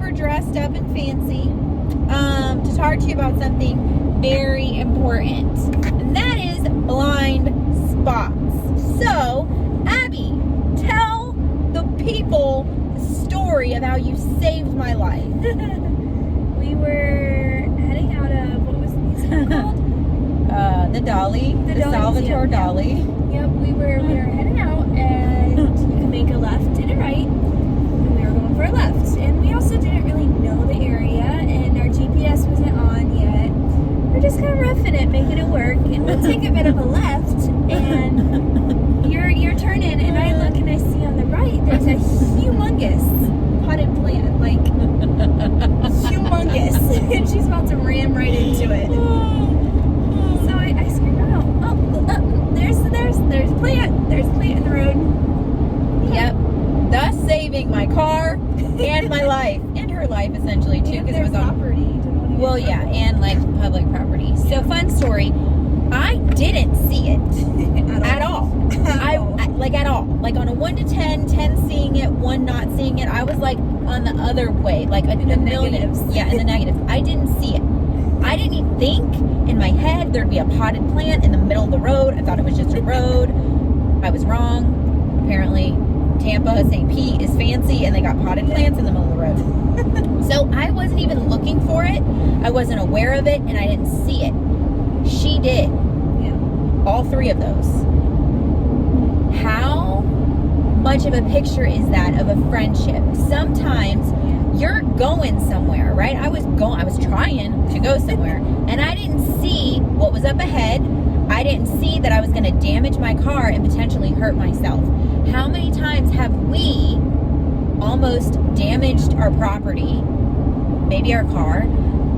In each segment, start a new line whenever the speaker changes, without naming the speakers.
super dressed up and fancy to talk to you about something very important, and that is blind spots. So, Abby, tell the people the story of how you saved my life.
We were heading out of, what was it called?
The Dolly, the Salvatore Dolly.
Yep, we were heading out, and you could make a left and a right, and we were going for a left. And we also didn't really know the area, and our GPS wasn't on yet. We're just kind of roughing it, making it work, and we'll take a bit of a left, and you're turning, and I look and I see on the right there's a humongous potted plant, like humongous, and she's about to ram right into it. So I scream out, there's a plant, there's a plant in the road.
Yep, thus saving my car and my life, and her life essentially too, because it was on
property.
Well, yeah, and like public property. So, fun story. I didn't see it at all. At all. Like on a 1 to 10, 10 seeing it, 1 not seeing it. I was like on the other way, like in the negatives. Yeah, in the negatives. I didn't see it. I didn't even think in my head there'd be a potted plant in the middle of the road. I thought it was just a road. I was wrong. Apparently, Tampa, St. Pete is fancy, and they got potted plants in the middle of the road. So I wasn't even looking for it. I wasn't aware of it, and I didn't see it. She did.
Yeah.
All 3 of those. How much of a picture is that of a friendship? Sometimes you're going somewhere, right? I was trying to go somewhere, and I didn't see what was up ahead. I didn't see that I was going to damage my car and potentially hurt myself. How many times have we almost damaged our property, maybe our car?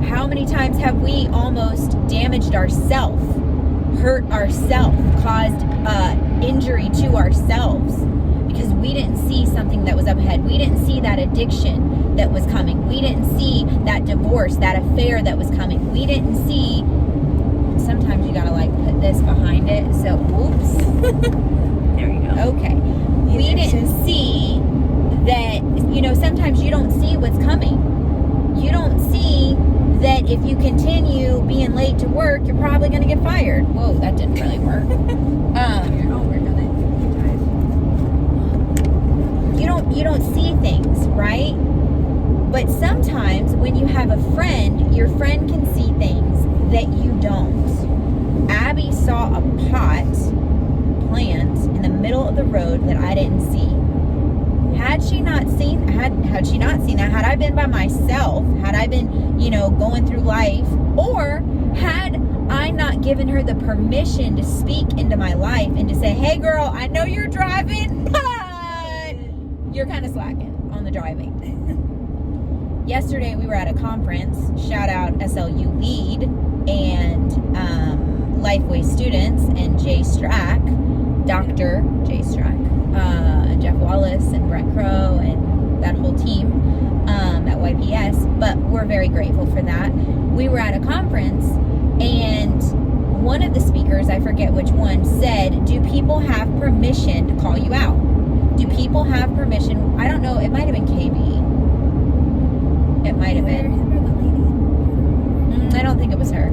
How many times have we almost damaged ourselves, hurt ourselves, caused injury to ourselves because we didn't see something that was up ahead? We didn't see that addiction that was coming. We didn't see that divorce, that affair that was coming. We didn't see, sometimes you gotta like put this behind it, so oops.
There you go.
Okay. We didn't see that, sometimes you don't see what's coming. You don't see that if you continue being late to work, you're probably going to get fired. Whoa, that didn't really work.
I'll work on it.
You don't see things, right? But sometimes when you have a friend, your friend can see things that you don't. Abby saw a pot plant in the middle of the road that I didn't see. Had she not seen that, had I been by myself, had I been, going through life, or had I not given her the permission to speak into my life and to say, hey girl, I know you're driving, but you're kind of slacking on the driving. Yesterday we were at a conference, shout out SLU Lead and Lifeway students and Jay Strack, Dr. Jay Strack, Jeff Wallace and Brent Crow and that whole team at YPS, but we're very grateful for that. We were at a conference, and one of the speakers, I forget which one, said, do people have permission to call you out? Do people have permission? I don't know, it might have been KB. It might have been. I don't think it was her.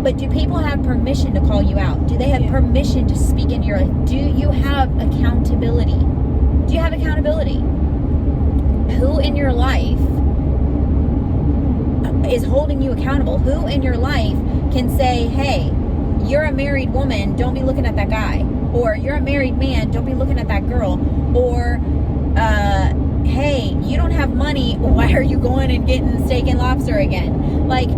But do people have permission to call you out? Do they have permission to speak into your life? Do you have accountability? Do you have accountability? Who in your life is holding you accountable? Who in your life can say, hey, you're a married woman, don't be looking at that guy. Or you're a married man, don't be looking at that girl. Or, hey, you don't have money, why are you going and getting steak and lobster again? Like,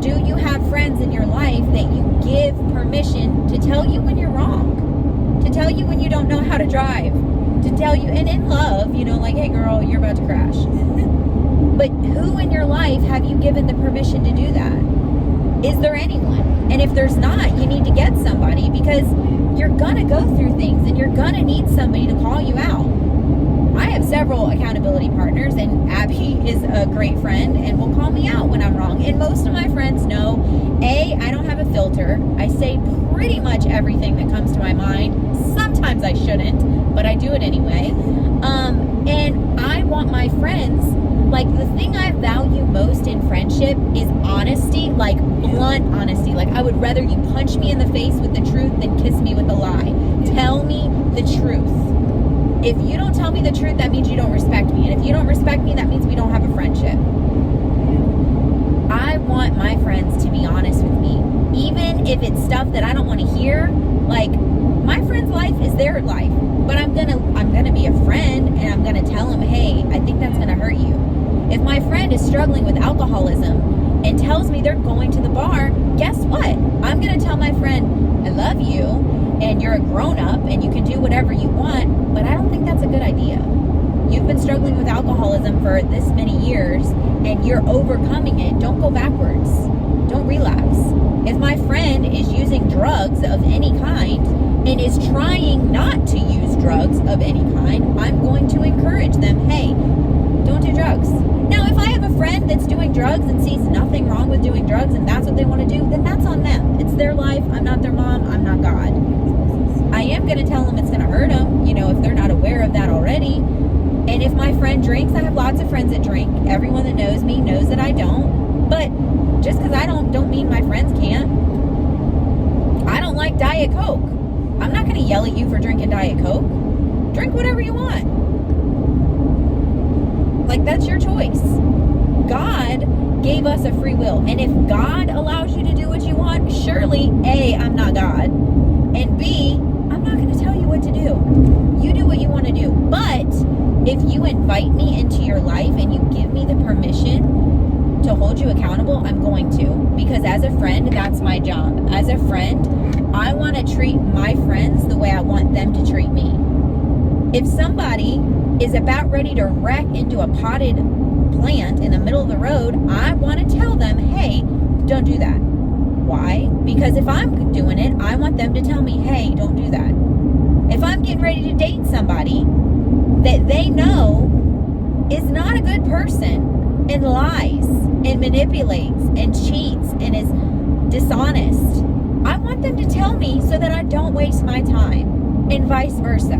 do you have friends in your life that you give permission to tell you when you're wrong? To tell you when you don't know how to drive? To tell you, and in love, like, hey girl, you're about to crash. But who in your life have you given the permission to do that? Is there anyone? And if there's not, you need to get somebody, because you're gonna go through things and you're gonna need somebody to call you out. I have several accountability partners, and Abby is a great friend and will call me out when I'm wrong. And most of my friends know, I don't have a filter. I say pretty much everything that comes to my mind. Sometimes I shouldn't, but I do it anyway. And I'm want my friends, like, the thing I value most in friendship is honesty, like blunt honesty. Like, I would rather you punch me in the face with the truth than kiss me with a lie. Tell me the truth. If you don't tell me the truth, that means you don't respect me. And if you don't respect me, that means we don't have a friendship. I want my friends to be honest with me. Even if it's stuff that I don't want to hear. Like, my friend's life is their life. But I'm gonna be a friend, and I'm gonna tell them, hey, I think that's gonna hurt you. If my friend is struggling with alcoholism and tells me they're going to the bar, guess what? I'm gonna tell my friend, I love you, and you're a grown-up, and you can do whatever you want, but I don't think that's a good idea. You've been struggling with alcoholism for this many years, and you're overcoming it. Don't go backwards. Don't relapse. If my friend is using drugs of any kind and is trying not to use drugs of any kind, I'm going to encourage them, hey, don't do drugs. Now, if I have a friend that's doing drugs and sees nothing wrong with doing drugs and that's what they want to do, then that's on them. It's their life. I'm not their mom. I'm not God. I am going to tell them it's going to hurt them, if they're not aware of that already. And if my friend drinks, I have lots of friends that drink. Everyone that knows me knows that I don't. But just because I don't mean my friends can't. I don't like Diet Coke. I'm not going to yell at you for drinking Diet Coke. Drink whatever you want. Like, that's your choice. God gave us a free will. And if God allows you to do what you want, surely, A, I'm not God. And B, I'm not going to tell you what to do. You do what you want to do. But if you invite me into your life and you give me the permission to hold you accountable, I'm going to. Because as a friend, that's my job. As a friend, I want to treat my friends the way I want them to treat me. If somebody is about ready to wreck into a potted plant in the middle of the road, I want to tell them, hey, don't do that. Why? Because if I'm doing it, I want them to tell me, hey, don't do that. If I'm getting ready to date somebody that they know is not a good person and lies and manipulates and cheats and is dishonest, I want them to tell me so that I don't waste my time, and vice versa.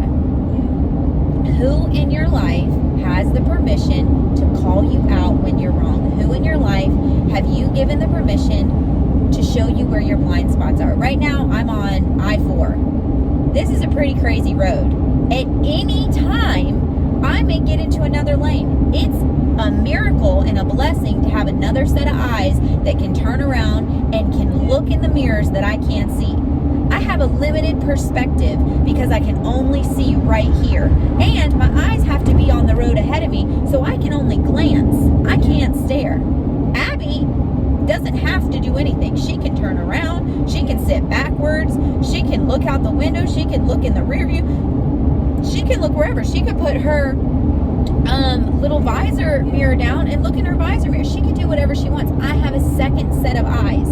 Who in your life has the permission to call you out when you're wrong? Who in your life have you given the permission to show you where your blind spots are? Right now, I'm on I-4. This is a pretty crazy road. At any time, I may get into another lane. It's a miracle and a blessing to have another set of eyes that can turn around and can look in the mirrors that I can't see. I have a limited perspective because I can only see right here. And my eyes have to be on the road ahead of me, so I can only glance. I can't stare. Abbey doesn't have to do anything. She can turn around. She can sit backwards. She can look out the window. She can look in the rear view. She can look wherever. She could put her little visor mirror down and look in her visor mirror. She can do whatever she wants. I have a second set of eyes.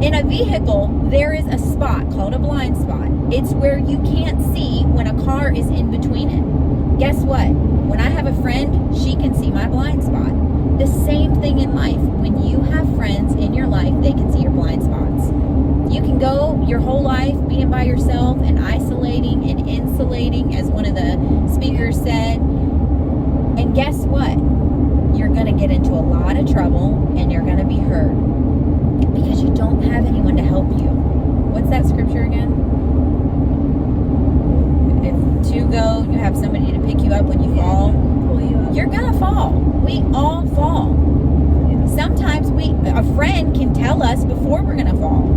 In a vehicle, there is a spot called a blind spot. It's where you can't see when a car is in between it. Guess what? When I have a friend, she can see my blind spot. The same thing in life. When you have friends in your life, they can see your blind spots. You can go your whole life being by yourself and isolating and insulating, as one of the speakers said. And guess what? You're going to get into a lot of trouble and you're going to be hurt because you don't have anyone to help you. What's that scripture again? If two go, you have somebody to pick you up when you fall.
Pull you up.
You're going to fall. We all fall. Sometimes a friend can tell us before we're going to fall.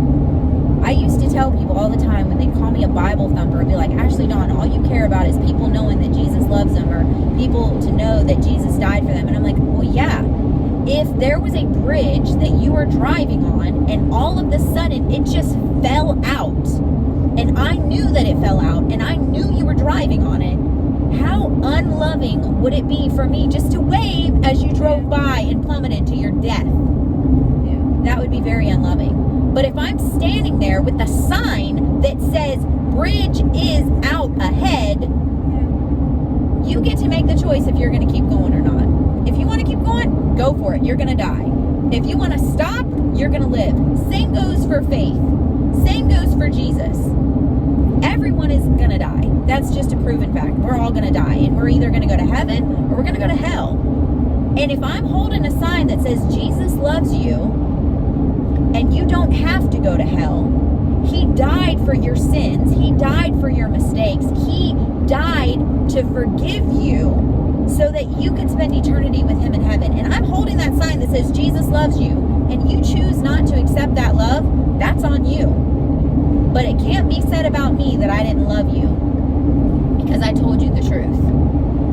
I used to tell people all the time when they'd call me a Bible thumper and be like, Ashleydawn, all you care about is people knowing that Jesus loves them, or people to know that Jesus died for them. And I'm like, well, yeah. If there was a bridge that you were driving on and all of a sudden it just fell out, and I knew that it fell out, and I knew you were driving on it, how unloving would it be for me just to wave as you drove by and plummeted to your death? That would be very unloving. But if I'm standing there with a sign that says bridge is out ahead, you get to make the choice if you're going to keep going or not. If you want to keep going, go for it. You're going to die. If you want to stop, you're going to live. Same goes for faith. Same goes for Jesus. everyone is going to die. That's just a proven fact. We're all going to die. And we're either going to go to heaven or we're going to go to hell. And if I'm holding a sign that says Jesus loves you and you don't have to go to hell, he died for your sins. He died for your mistakes. He died to forgive you so that you can spend eternity with him in heaven. And I'm holding that sign that says Jesus loves you, and you choose not to accept that love, that's on you. But it can't be said about me that I didn't love you because I told you the truth.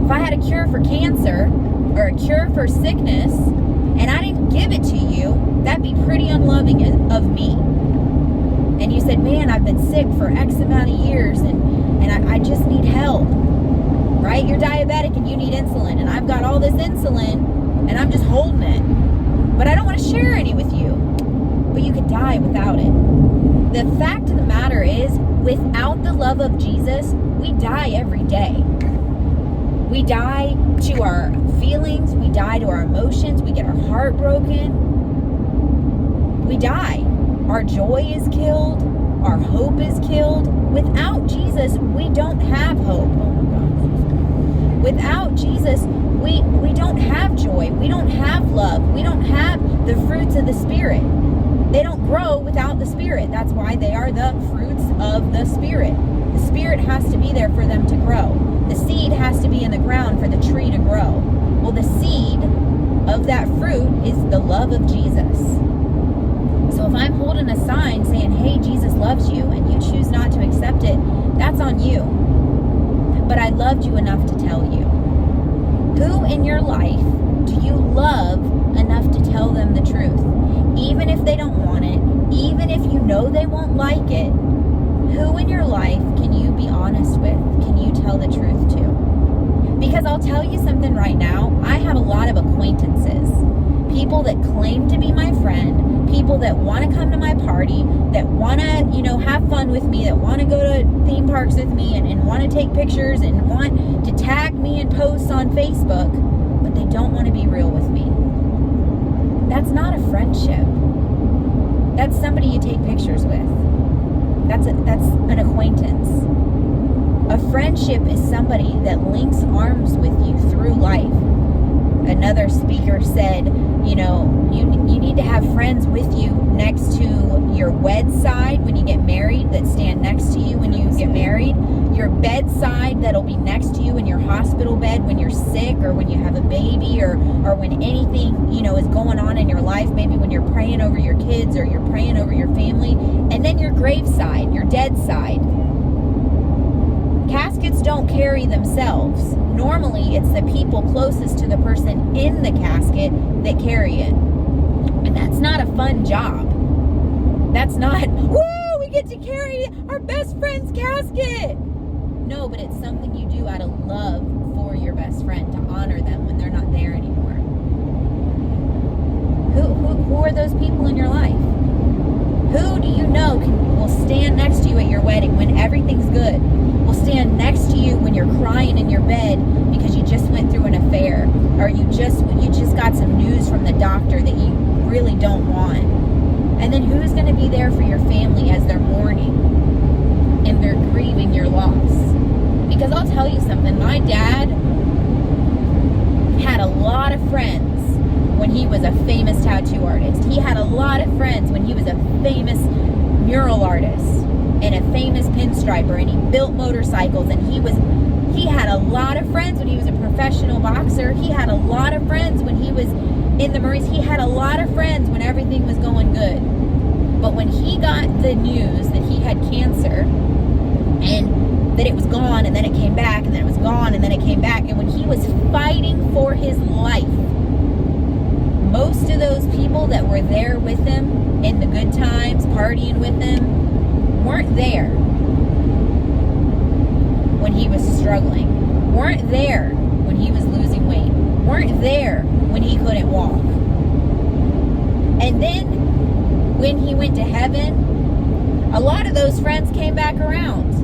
If I had a cure for cancer or a cure for sickness and I didn't give it to you, that'd be pretty unloving of me. And you said, man, I've been sick for X amount of years and I just need help. Right? You're diabetic and you need insulin, and I've got all this insulin and I'm just holding it. But I don't want to share any with you. But you could die without it. The fact of the matter is, without the love of Jesus, we die every day. We die to our feelings, we die to our emotions, we get our heart broken. We die. Our joy is killed, our hope is killed. Without Jesus, we don't have hope. Oh my God. Without Jesus, we don't have joy. We don't have love. We don't have the fruits of the Spirit. They don't grow without the Spirit. That's why they are the fruits of the Spirit. The Spirit has to be there for them to grow. The seed has to be in the ground for the tree to grow. Well, the seed of that fruit is the love of Jesus. So if I'm holding a sign saying, hey, Jesus loves you, and you choose not to accept it, that's on you. But I loved you enough to tell you. Who in your life do you love enough to tell them the truth? Even if they don't want it, even if you know they won't like it, who in your life can you be honest with? Can you tell the truth to? Because I'll tell you something right now, I have a lot of acquaintances. People that claim to be my friend, people that want to come to my party, that want to, have fun with me, that want to go to theme parks with me and want to take pictures and want to tag me and post on Facebook, but they don't want to be real with me. That's not a friendship. That's somebody you take pictures with. That's an acquaintance. A friendship is somebody that links arms with you through life. Another speaker said, you need to have friends with you next to your bedside when you get married, that stand next to you when you get married, your bedside that'll be next to you in your hospital bed when you're sick or when you have a baby or when anything, is going on in your life, maybe when you're praying over your kids or you're praying over your family, and then your graveside, your dead side. Caskets don't carry themselves. Normally, it's the people closest to the person in the casket that carry it. And that's not a fun job. That's not, woo, we get to carry our best friend's casket. No, but it's something you do out of love for your best friend, to honor them when they're not there anymore. Who are those people in your life? Who do you know will stand next to you at your wedding when everything's good? Will stand next to you when you're crying in your bed because you just went through an affair, or you just got some news from the doctor that you really don't want. And then who's going to be there for your family as they're mourning and they're grieving your loss? Because I'll tell you something, my dad had a lot of friends when he was a famous tattoo artist. He had a lot of friends when he was a famous mural artist and a famous pinstriper, and he built motorcycles, and he had a lot of friends when he was a professional boxer. He had a lot of friends when he was in the Marines. He had a lot of friends when everything was going good. But when he got the news that he had cancer and that it was gone and then it came back and then it was gone and then it came back, and when he was fighting for his life, most of those people that were there with him in the good times, partying with him, weren't there when he was struggling, weren't there when he was losing weight, weren't there when he couldn't walk. And then when he went to heaven, a lot of those friends came back around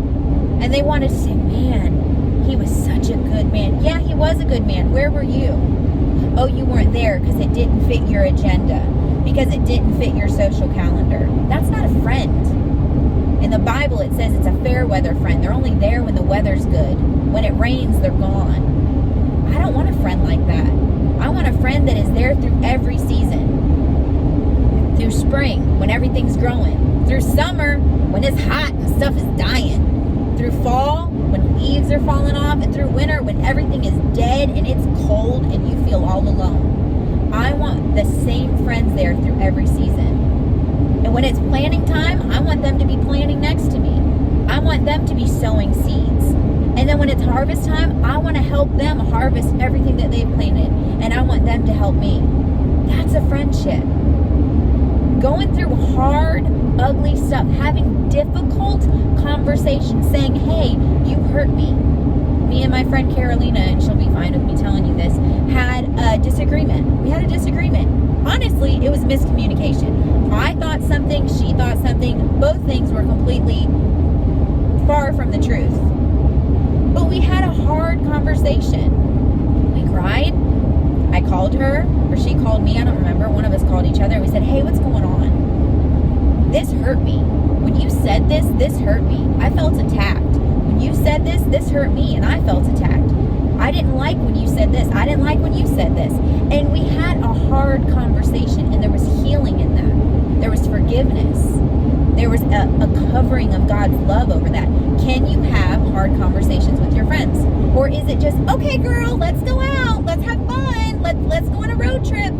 and they wanted to say, man, he was such a good man. Yeah, he was a good man. Where were you? Oh, you weren't there because it didn't fit your agenda, because it didn't fit your social calendar. That's not a friend. In the Bible, it says it's a fair weather friend. They're only there when the weather's good. When it rains, they're gone. I don't want a friend like that. I want a friend that is there through every season. Through spring, when everything's growing. Through summer, when it's hot and stuff is dying. Through fall, when leaves are falling off. And through winter, when everything is dead and it's cold and you feel all alone. I want the same friends there through every season. And when it's planting time, I want them to be planting next to me. I want them to be sowing seeds. And then when it's harvest time, I want to help them harvest everything that they've planted. And I want them to help me. That's a friendship. Going through hard, ugly stuff, having difficult conversations, saying, hey, you hurt me. Me and my friend Carolina, and she'll be fine with me telling you this, had a disagreement. We had a disagreement. Honestly, it was miscommunication. I thought something, she thought something. Both things were completely far from the truth. But we had a hard conversation. We cried. I called her, or she called me, I don't remember. One of us called each other, and we said, hey, what's going on? This hurt me. When you said this, this hurt me. I felt attacked. When you said this, this hurt me, and I felt attacked. I didn't like when you said this. I didn't like when you said this. And we had a hard conversation, and there was healing in that. There was forgiveness. There was a covering of God's love over that. Can you have hard conversations with your friends? Or is it just, okay, girl, let's go out. Let's have fun. Let's go on a road trip.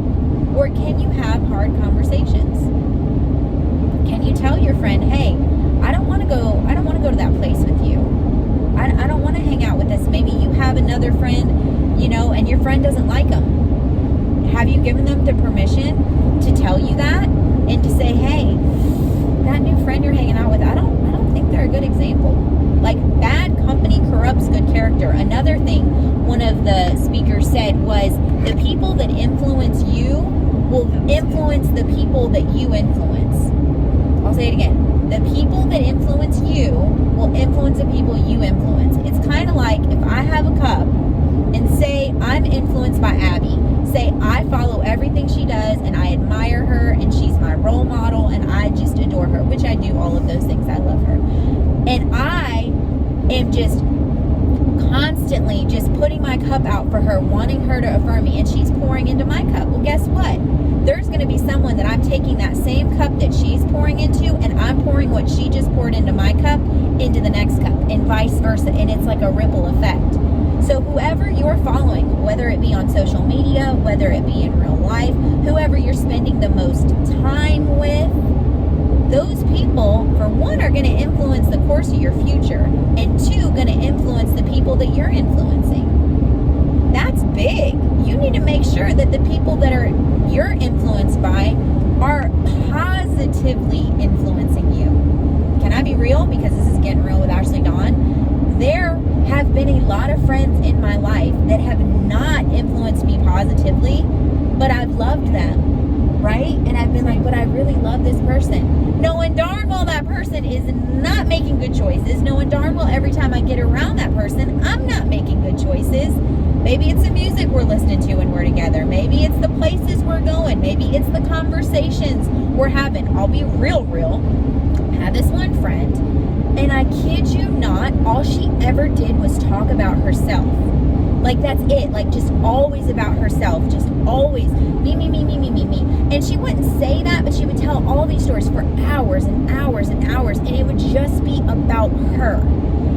Or can you have hard conversations? Can you tell your friend, hey, I don't want to go to that place with you. I don't want to hang out with this. Maybe you have another friend, and your friend doesn't like them. Have you given them the permission to tell you that and to say, hey, that new friend you're hanging out with, I don't think they're a good example. Like, bad company corrupts good character. Another thing one of the speakers said was, the people that influence you will influence the people that you influence. I'll say it again. The people that influence you will influence the people you influence. It's kind of like if I have a cup and say I'm influenced by Abbey. Say I follow everything she does and I admire her and she's my role model and I just adore her, which I do all of those things. I love her. And I am just constantly just putting my cup out for her, wanting her to affirm me, and she's pouring into my cup. Well, guess what? There's going to be someone that I'm taking that same cup that she's pouring into, and I'm pouring what she just poured into my cup into the next cup, and vice versa. And it's like a ripple effect. So whoever you're following, whether it be on social media, whether it be in real life, whoever you're spending the most time with, those people, for one, are going to influence the course of your future, and two, going to influence the people that you're influencing. That's big. You need to make sure that the people that you're influenced by are positively influencing you. Can I be real? Because this is Getting Real with Ashleydawn. There have been a lot of friends in my life that have not influenced me positively, but I've loved them, right? And I've been like, but I really love this person. Knowing darn well that person is not making good choices. Knowing darn well every time I get around that person, I'm not making good choices. Maybe it's the music we're listening to when we're together. Maybe it's the places we're going. Maybe it's the conversations we're having. I'll be real. I had this one friend, and I kid you not, all she ever did was talk about herself. Like, that's it. Like, just always about herself. Just always me. And she wouldn't say that, but she would tell all these stories for hours and hours and hours, and it would just be about her.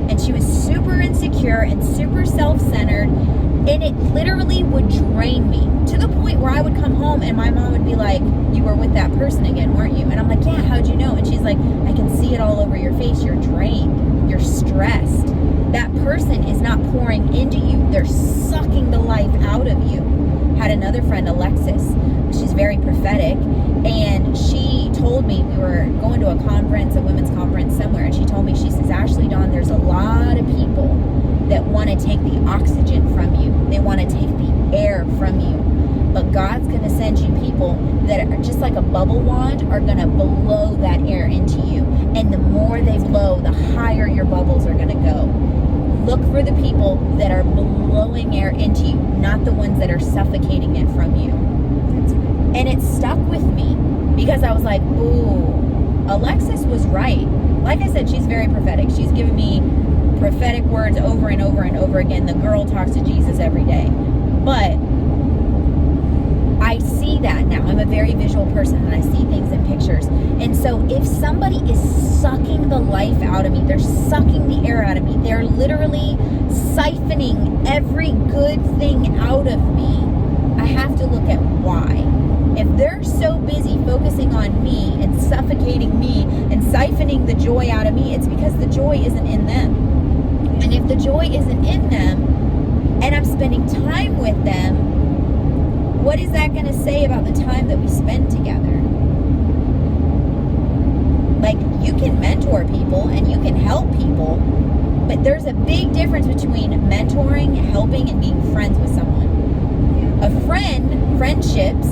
And she was super insecure and super self-centered, and it literally would drain me to the point where I would come home and my mom would be like, you were with that person again, weren't you? And I'm like, yeah, how'd you know? And she's like, I can see it all over your face. You're drained. You're stressed. That person is not pouring into you. They're sucking the life out of you. Had another friend, Alexis. She's very prophetic. And she told me, we were going to a conference, a women's conference somewhere. And she told me, she says, Ashleydawn, there's a lot of people that want to take the oxygen from you. They want to take the air from you. But God's going to send you people that are just like a bubble wand, are going to blow that air into you. And the more they blow, the higher your bubbles are going to go. Look for the people that are blowing air into you, not the ones that are suffocating it from you. And it stuck with me because I was like, ooh, Alexis was right. Like I said, she's very prophetic. She's given me prophetic words over and over and over again. The girl talks to Jesus every day. But I see that now. I'm a very visual person, and I see things in pictures. And so if somebody is sucking the life out of me, they're sucking the air out of me, they're literally siphoning every good thing out of me, I have to look at why. If they're so busy focusing on me and suffocating me and siphoning the joy out of me, it's because the joy isn't in them. And if the joy isn't in them, and I'm spending time with them, what is that going to say about the time that we spend together? Like, you can mentor people and you can help people, but there's a big difference between mentoring, helping, and being friends with someone. Friendships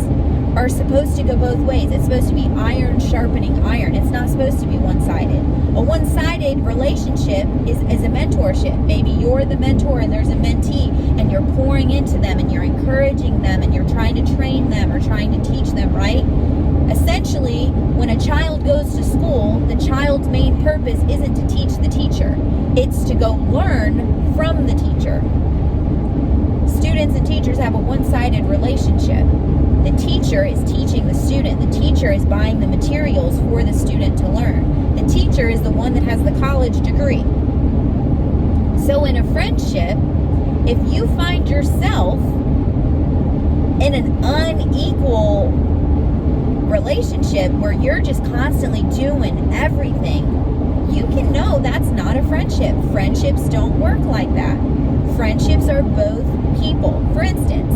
are supposed to go both ways. It's supposed to be iron sharpening iron. It's not supposed to be one-sided. A one-sided relationship is a mentorship. Maybe you're the mentor and there's a mentee, and you're pouring into them and you're encouraging them and you're trying to train them or trying to teach them, right? Essentially, when a child goes to school, the child's main purpose isn't to teach the teacher. It's to go learn from the teacher. Students and teachers have a one-sided relationship. The teacher is teaching the student. The teacher is buying the materials for the student to learn. The teacher is the one that has the college degree. So in a friendship, if you find yourself in an unequal relationship where you're just constantly doing everything, you can know that's not a friendship. Friendships don't work like that. Friendships are both people. For instance,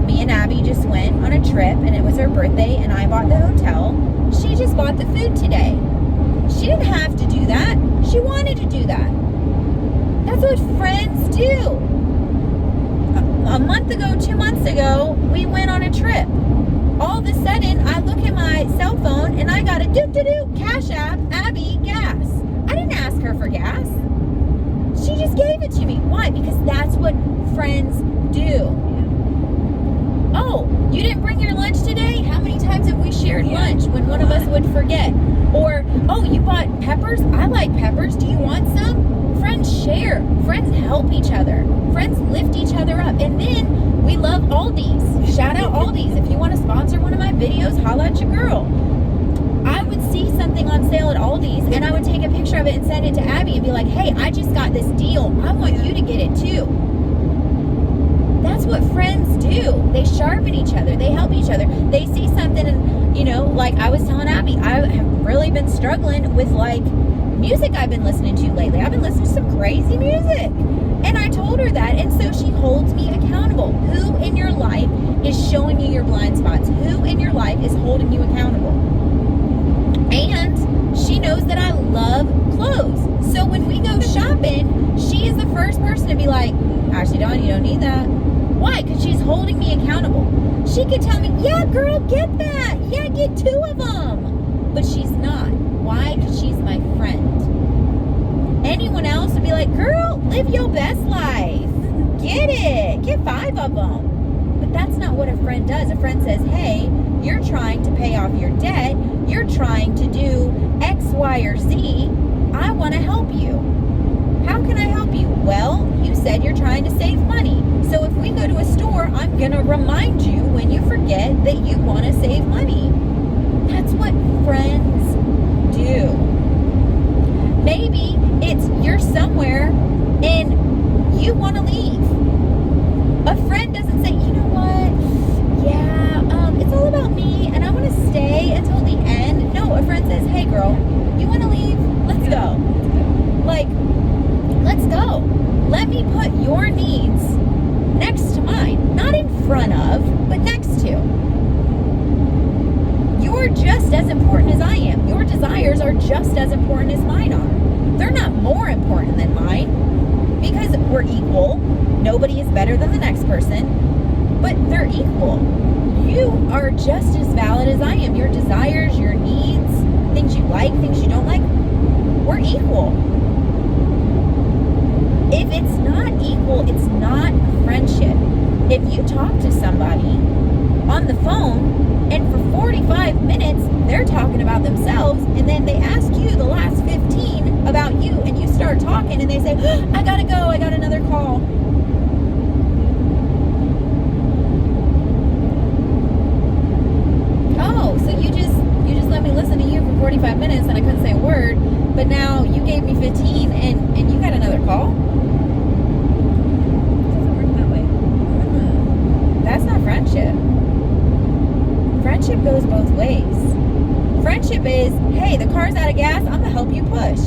me and Abbey just went on a trip, and it was her birthday, and I bought the hotel. She just bought the food today. She didn't have to do that. She wanted to do that. That's what friends do. A month ago, 2 months ago, we went on a trip. All of a sudden, I look at my cell phone, and I got a doop-de-doop Cash App, Abbey, gas. I didn't ask her for gas. She just gave it to me. Why? Because that's what friends do. Oh, you didn't bring your lunch today? How many times have we shared lunch when one of us would forget? Or, oh, you bought peppers? I like peppers. Do you want some? Friends share. Friends help each other. Friends lift each other up. And then we love Aldi's. Shout out Aldi's. If you want to sponsor one of my videos, holla at your girl. I would see something on sale at Aldi's, and I would take a picture of it and send it to Abbey and be like, hey, I just got this deal. I want you to get it too. That's what friends do. They sharpen each other. They help each other. They see something, and, you know, like I was telling Abbey, I have really been struggling with, like, music I've been listening to lately. I've been listening to some crazy music. And I told her that, and so she holds me accountable. Who in your life is showing you your blind spots? Who in your life is holding you accountable? And she knows that I love clothes. So when we go shopping, she is the first person to be like, Ashleydawn, you don't need that. Why? Because she's holding me accountable. She could tell me, yeah, girl, get that. Yeah, get 2 of them. But she's not. Why? Because she's my friend. Anyone else would be like, girl, live your best life. Get it. Get 5 of them. But that's not what a friend does. A friend says, hey, you're trying to pay off your debt. You're trying to do X, Y, or Z. I want to help you. How can I help you? Well, you said you're trying to save money. So if we go to a store, I'm going to remind you when you forget that you want to save money. That's what friends do. Maybe it's you're somewhere and you want to leave. A friend doesn't say, you know what? Yeah, it's all about me and I want to stay until the end. No, a friend says, hey girl, you want to leave? Let's go. Like, let's go. Let me put your needs next to mine. Not in front of, but next to. You're just as important as I am. Your desires are just as important as mine are. They're not more important than mine because we're equal. Nobody is better than the next person, but they're equal. You are just as valid as I am. Your desires, your needs, things you like, things you don't like, we're equal. If it's not equal, it's not friendship. If you talk to somebody on the phone, and for 45 minutes, they're talking about themselves, and then they ask you the last 15 about you, and you start talking, and they say, I gotta go, I got another call. Oh, so you just let me listen to you for 45 minutes, and I couldn't say a word, but now you gave me 15, and you got another call? That's not friendship. Friendship goes both ways. Friendship is, hey, the car's out of gas, I'm gonna help you push.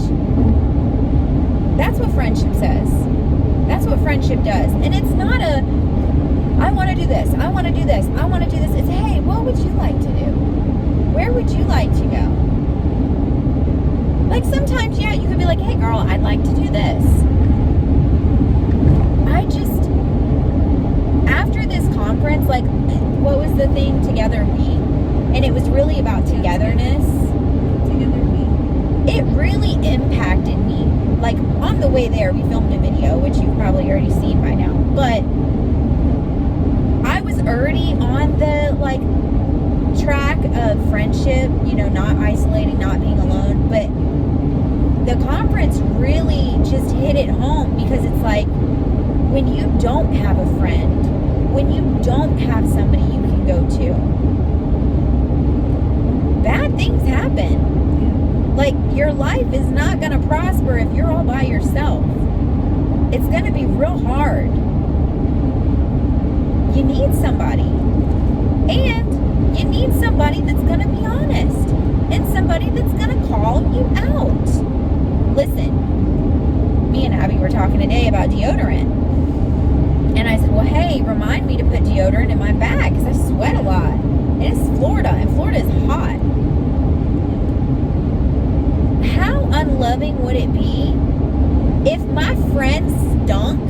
That's what friendship says. That's what friendship does. And it's not a, I want to do this, I want to do this, I want to do this. It's, hey, what would you like to do? Where would you like to go? Like sometimes, yeah, you could be like, hey girl, I'd like to do this. After this conference, like, what was the thing? Together We. And it was really about togetherness.
Together We.
It really impacted me. Like, on the way there, we filmed a video, which you've probably already seen by now. But I was already on the, like, track of friendship, you know, not isolating, not being alone. But the conference really just hit it home, because it's like, when you don't have a friend, when you don't have somebody you can go to, bad things happen. Like, your life is not going to prosper if you're all by yourself. It's going to be real hard. You need somebody. And you need somebody that's going to be honest. And somebody that's going to call you out. Listen, me and Abbey were talking today about deodorant. And I said, well, hey, remind me to put deodorant in my bag, because I sweat a lot. And it's Florida, and Florida is hot. How unloving would it be if my friend stunk,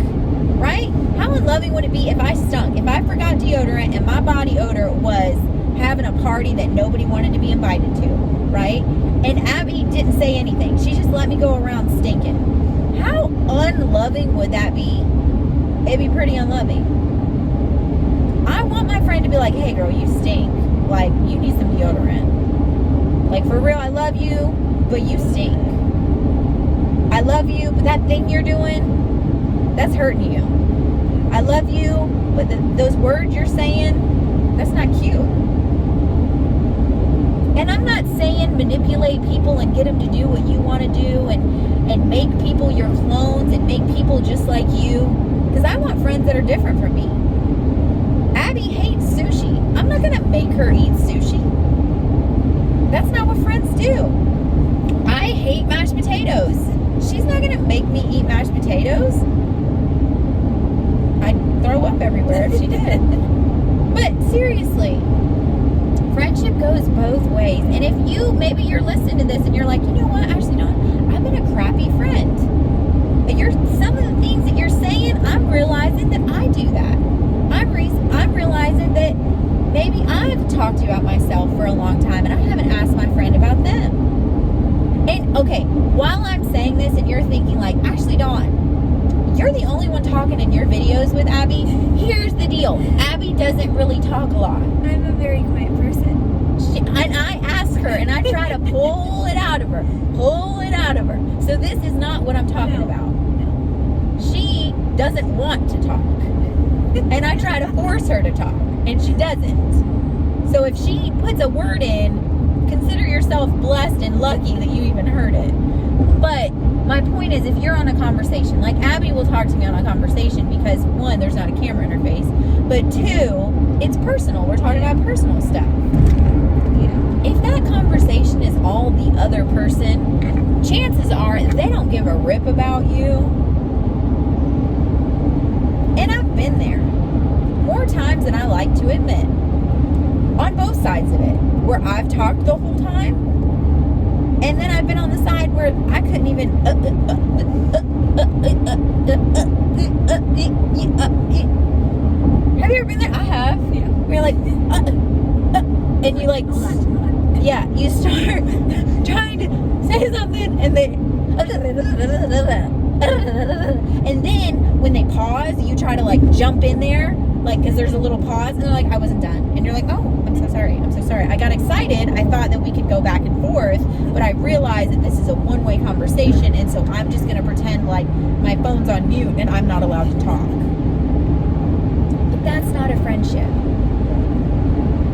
right? How unloving would it be if I stunk? If I forgot deodorant and my body odor was having a party that nobody wanted to be invited to, right? And Abbey didn't say anything. She just let me go around stinking. How unloving would that be? It'd be pretty unloving. I want my friend to be like, hey girl, you stink. Like, you need some deodorant. Like, for real, I love you, but you stink. I love you, but that thing you're doing, that's hurting you. I love you, but those words you're saying, that's not cute. And I'm not saying manipulate people and get them to do what you want to do, and make people your clones and make people just like you. Because I want friends that are different from me. Abbey hates sushi. I'm not going to make her eat sushi. That's not what friends do. I hate mashed potatoes. She's not going to make me eat mashed potatoes. I'd throw up everywhere if she did. But seriously, friendship goes both ways. And if you, maybe you're listening to this and you're like, you know what, Ashleydawn, I've been a crappy friend. Some of the things that you're saying, I'm realizing that I do that. I'm realizing that maybe I've talked to you about myself for a long time, and I haven't asked my friend about them. And okay, while I'm saying this and you're thinking like, Ashleydawn, you're the only one talking in your videos with Abbey. Here's the deal. Abbey doesn't really talk a lot.
I'm a very quiet person.
And I ask her, and I try to pull it out of her. So this is not what I'm talking about. She doesn't want to talk. And I try to force her to talk, and she doesn't. So if she puts a word in, consider yourself blessed and lucky that you even heard it. But my point is, if you're on a conversation, like Abbey will talk to me on a conversation because, one, there's not a camera in her face, but two, it's personal. We're talking about personal stuff. If that conversation is all the other person, chances are they don't give a rip about you. And I've been there more times than I like to admit, on both sides of it, where I've talked the whole time, and then I've been on the side where I couldn't even have you ever been there? I have.
Yeah.
We're like and you like, yeah, you start trying to say something, and then when they pause, you try to like jump in there Like, because there's a little pause, and they're like, I wasn't done. And you're like, oh, I'm so sorry. I'm so sorry. I got excited. I thought that we could go back and forth, but I realized that this is a one-way conversation, and so I'm just going to pretend like my phone's on mute and I'm not allowed to talk. But that's not a friendship.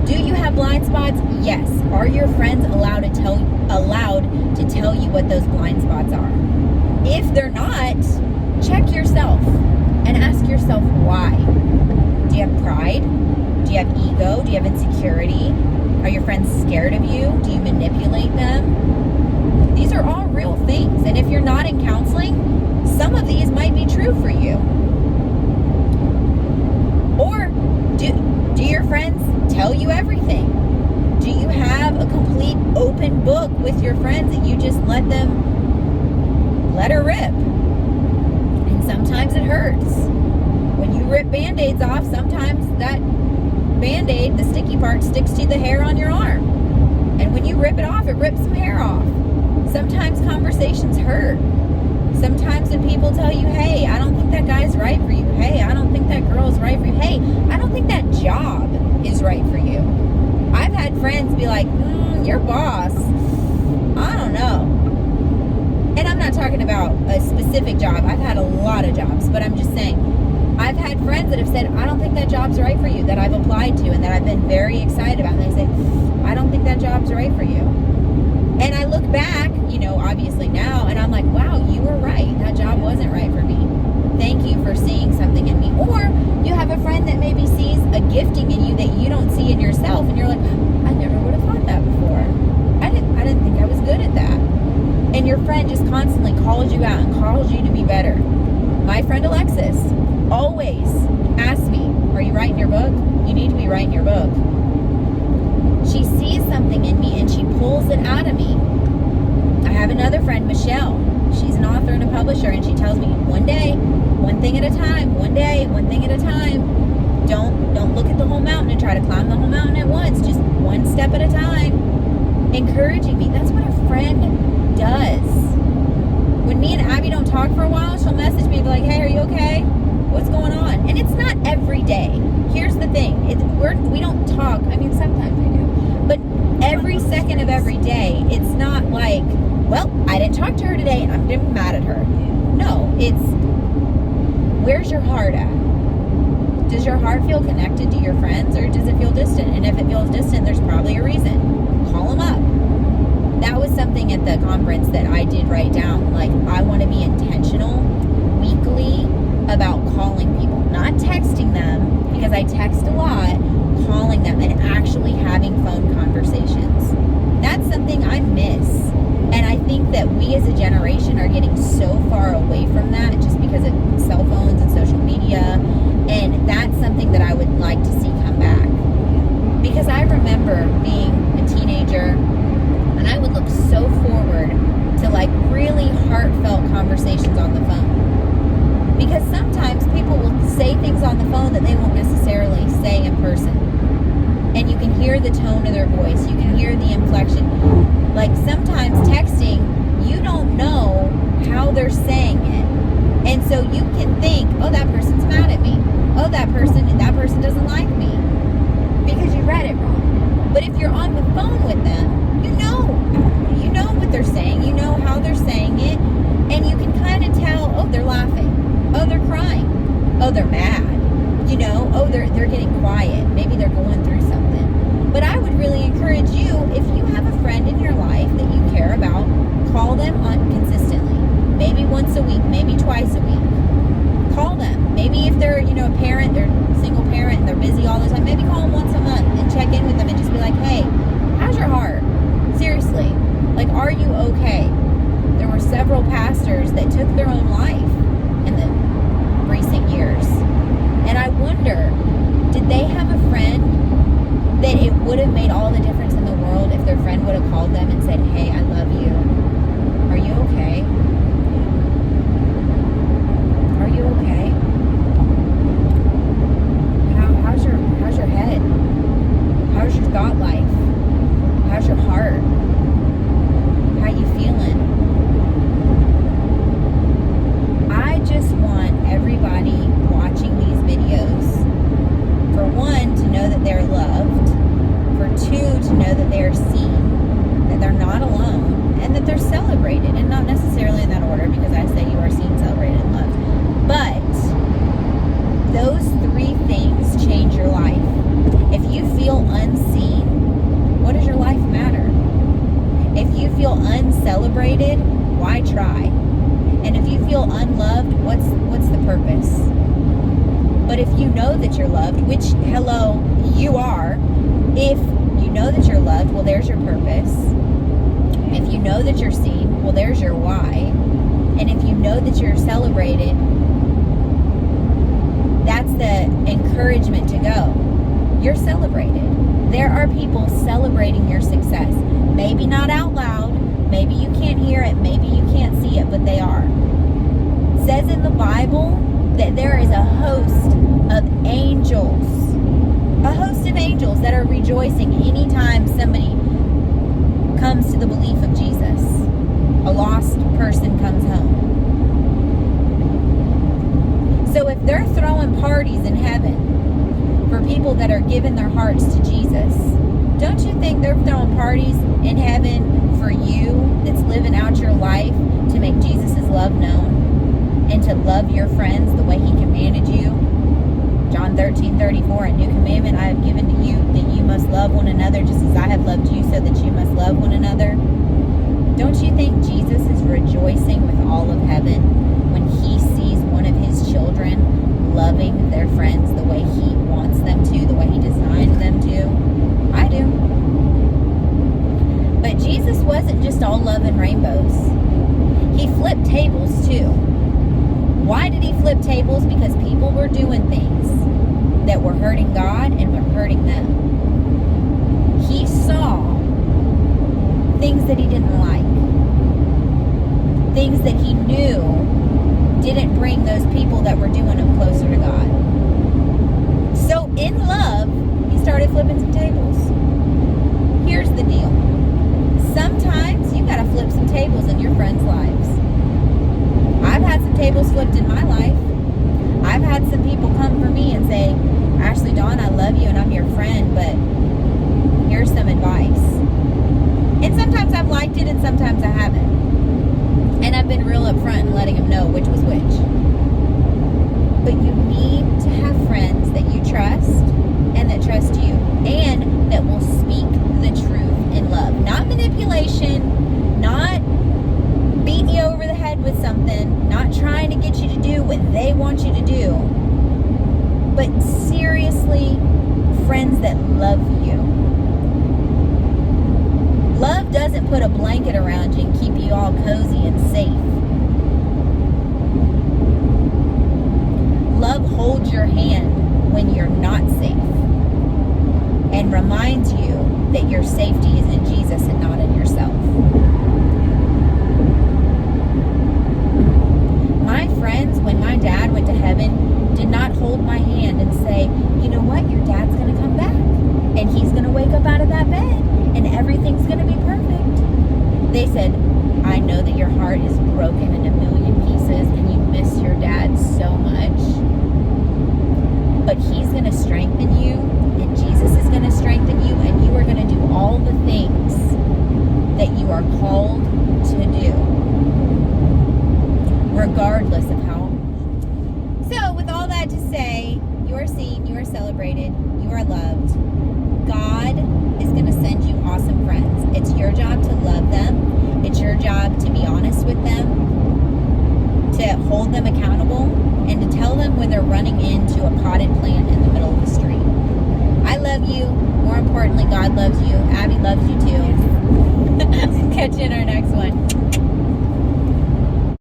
Do you have blind spots? Yes. Are your friends allowed to tell you what those blind spots are? If they're not, check yourself and ask yourself why. Do you have pride? Do you have ego? Do you have insecurity? Are your friends scared of you? Do you manipulate them? These are all real things. And if you're not in counseling, some of these might be true for you. Or do your friends tell you everything? Do you have a complete open book with your friends that you just let her rip? And sometimes it hurts. When you rip Band-Aids off, sometimes that Band-Aid, the sticky part, sticks to the hair on your arm. And when you rip it off, it rips some hair off. Sometimes conversations hurt. Sometimes when people tell you, hey, I don't think that guy's right for you. Hey, I don't think that girl's right for you. Hey, I don't think that job is right for you. I've had friends be like, your boss, I don't know. And I'm not talking about a specific job. I've had a lot of jobs, but I'm just saying, I've had friends that have said, I don't think that job's right for you, that I've applied to and that I've been very excited about. And they say, I don't think that job's right for you. And I look back, obviously now, and I'm like, wow, you were right. That job wasn't right for me. Thank you for seeing something in me. Or you have a friend that maybe sees a gifting in you that you don't see in yourself, and you're like, I never would have thought that before. I didn't think I was good at that. And your friend just constantly calls you out and calls you to be better. My friend Alexis always asks me, are you writing your book? You need to be writing your book. She sees something in me and she pulls it out of me. I have another friend, Michelle. She's an author and a publisher, and she tells me, one day, one thing at a time, one day, one thing at a time. Don't look at the whole mountain and try to climb the whole mountain at once. Just one step at a time. Encouraging me. That's what a friend does. When me and Abbey don't talk for a while, she'll message me and be like, hey, are you okay? What's going on? And it's not every day. Here's the thing. We don't talk. I mean, sometimes we do. But every second of every day, it's not like, well, I didn't talk to her today and I'm mad at her. No, it's, where's your heart at? Does your heart feel connected to your friends, or does it feel distant? And if it feels distant, there's probably a reason. Call them up. That was something at the conference that I did write down. Like, I want to be intentional weekly about calling people, not texting them, because I text a lot, calling them and actually having phone conversations. That's something I miss. And I think that we as a generation are getting so far away from that just because of cell phones and social media. And that's something that I would like to see come back. Because I remember being a teenager, and I would look so forward to like really heartfelt conversations on the phone. Because sometimes people will say things on the phone that they won't necessarily say in person. And you can hear the tone of their voice. You can hear the inflection. Like sometimes texting, you don't know how they're saying it. And so you can think, oh, that person's mad at me. Oh, that person doesn't like me. Because you read it wrong. But if you're on the phone with them, you know what they're saying. You know how they're saying it. And you can kind of tell, oh, they're laughing. Oh, they're crying. Oh, they're mad. Oh, they're getting quiet. Maybe they're going through something. But I would really encourage you, if you have a friend in your life that you care about, call them on consistently. Maybe once a week, maybe twice a week. Call them. Maybe if they're, a parent, they're a single parent and they're busy all the time, maybe call them once a month and check in with them and just be like, hey, how's your heart? Seriously. Like, are you okay? There were several pastors that took their own life in the recent years. And I wonder, did they have a friend that it would have made all the difference in the world if their friend would have called them and said, hey, I love you. Are you okay? Are you okay? How's your head? How's your thought life? How's your heart? How you feeling? I just want everybody watching these videos dry. And if you feel unloved, what's the purpose? But if you know that you're loved, which, hello, you are. If you know that you're loved, well, there's your purpose. If you know that you're seen, well, there's your why. And if you know that you're celebrated, that's the encouragement to go. You're celebrated. There are people celebrating your success. Maybe not out loud. Maybe you can't hear it. Maybe you can't see it, but they are. It says in the Bible that there is a host of angels. A host of angels that are rejoicing anytime somebody comes to the belief of Jesus. A lost person comes home. So if they're throwing parties in heaven for people that are giving their hearts to Jesus, don't you think they're throwing parties in heaven for you that's living out your life to make Jesus' love known and to love your friends the way he commanded you? John 13:34, a new commandment I have given to you, that you must love one another just as I have loved you, so that you must love one another. Don't you think Jesus is rejoicing with all of heaven when he sees one of his children loving their friends the way he wants them to, the way he designed them to? I do. But Jesus wasn't just all love and rainbows. He flipped tables too. Why did he flip tables? Because people were doing things that were hurting God and were hurting them. He saw things that he didn't like. Things that he knew didn't bring those people that were doing them closer to God. So in love, he started flipping some tables. Here's the deal. Sometimes you gotta flip some tables in your friends' lives. I've had some tables flipped in my life. I've had some people come for me and say, Ashleydawn, I love you and I'm your friend, but here's some advice. And sometimes I've liked it and sometimes I haven't. And I've been real upfront in letting them know which was which. But you need to have friends that you trust and that trust you and that will speak the truth in love. Not manipulation, not beating you over the head with something, not trying to get you to do what they want you to do, but seriously, friends that love you. Love doesn't put a blanket around you and keep you all cozy and safe. Love holds your hand when you're not safe and reminds you that your safety is in Jesus and not in yourself. My friends, when my dad went to heaven, did not hold my hand and say, you know what, your dad's going to come back and he's going to wake up out of that bed and everything's going to be perfect. They said, I know that your heart is broken in a million pieces and you miss your dad so much, but he's going to strengthen you and Jesus is going to strengthen you and you are going to do all the things that you are called to do, regardless of how. So with all that to say, you are seen, you are celebrated, you are loved. God is going to send you awesome friends. It's your job to love them. It's your job to be honest with them, to hold them accountable, and to tell them when they're running into a potted plant in the middle of the street. I love you. More importantly, God loves you. Abby loves you too. Catch you in our next one.